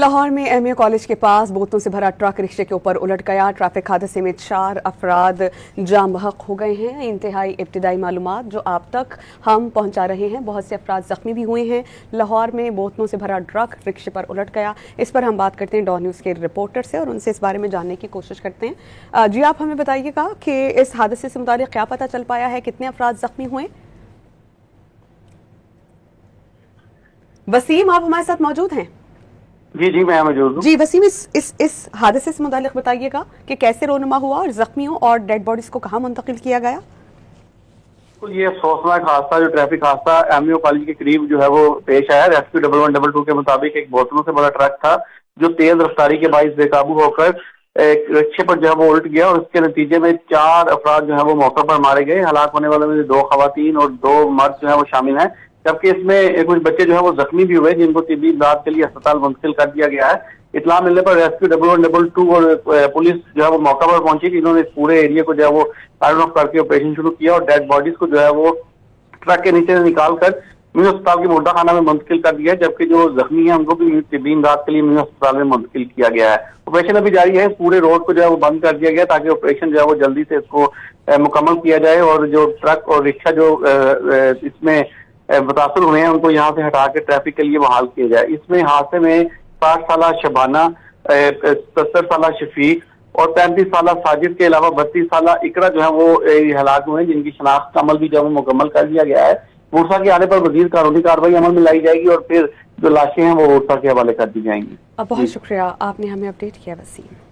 लाहौर में MA college के पास बोतलों से भरा ट्रक रिक्शे के ऊपर उलट गया। ट्रैफिक हादसे में 4 अफराद जाम बहक हो गए हैं। इंतहाई इब्तिदाई मालूमात जो आप तक हम पहुंचा रहे हैं, बहुत से अफराद जख्मी भी हुए हैं। लाहौर में बोतलों से भरा ट्रक रिक्शे पर उलट गया। इस पर हम बात करते हैं डॉन न्यूज़ के रिपोर्टर से और उनसे इस बारे में जानने की कोशिश करते हैं। जी, आप हमें बताइएगा कि इस हादसे से मुताल्लिक क्या पता चल पाया है, कितने अफराद जख्मी हुए? वसीम, आप हमारे साथ मौजूद हैं? जी मैं मौजूद हूँ। जी वसीम, इस हादसे से मुतालिक बताइएगा कि कैसे रोनुमा हुआ और जख्मियों और डेड बॉडीज को कहाँ मुंतकिल किया गया? तो ये अफसोसनाक हादसा, जो ट्रैफिक हादसा एमयू कॉलेज के करीब जो है वो पेश आया। रेस्क्यू 1122 के मुताबिक एक बोतलों से बड़ा ट्रक था जो तेज रफ्तारी के बाइस बेकाबू होकर एक रिक्शे पर जो है वो उल्ट गया और इसके नतीजे में 4 अफराद जो है वो मौके पर मारे गए। हलाक होने वालों में 2 खवातीन और 2 मर्द जो है वो शामिल हैं, जबकि इसमें कुछ बच्चे जो है वो जख्मी भी हुए जिनको तिब्बी इमदाद के लिए अस्पताल मुंतकिल कर दिया गया है। इतला मिलने पर रेस्क्यू 1122 और पुलिस जो है वो मौका पर पहुंची। इन्होंने इस पूरे एरिया को जो है वो आयरन ऑफ करके ऑपरेशन शुरू किया और डेड बॉडीज को जो है वो ट्रक के नीचे से निकाल कर मिनी अस्पताल के मुर्दा खाना में मुंतकिल कर दिया है, जबकि जो जख्मी है उनको भी तिब्बी इमदाद के लिए मिनी अस्पताल में मुंतकिल किया गया है। ऑपरेशन अभी जारी है। पूरे रोड को जो है वो बंद कर दिया गया ताकि ऑपरेशन जो है वो जल्दी से इसको मुकम्मल किया जाए और जो ट्रक और रिक्शा जो इसमें मुतासर हुए हैं उनको यहाँ से हटा के ट्रैफिक के लिए बहाल किया जाए। इसमें हादसे में 60 साल शबाना, 70 साल शफीक और 35 साल साजिद के अलावा 32 साल इकरा जो है वो हलाक हुए हैं, जिनकी शनाख्त का अमल भी जो है मुकम्मल कर दिया गया है। वुरसा के आने पर मजीद कानूनी कार्रवाई अमल में लाई जाएगी और फिर जो लाशें हैं वो वुरसा के हवाले कर दी जाएंगी। बहुत शुक्रिया, आपने हमें अपडेट किया वसीम।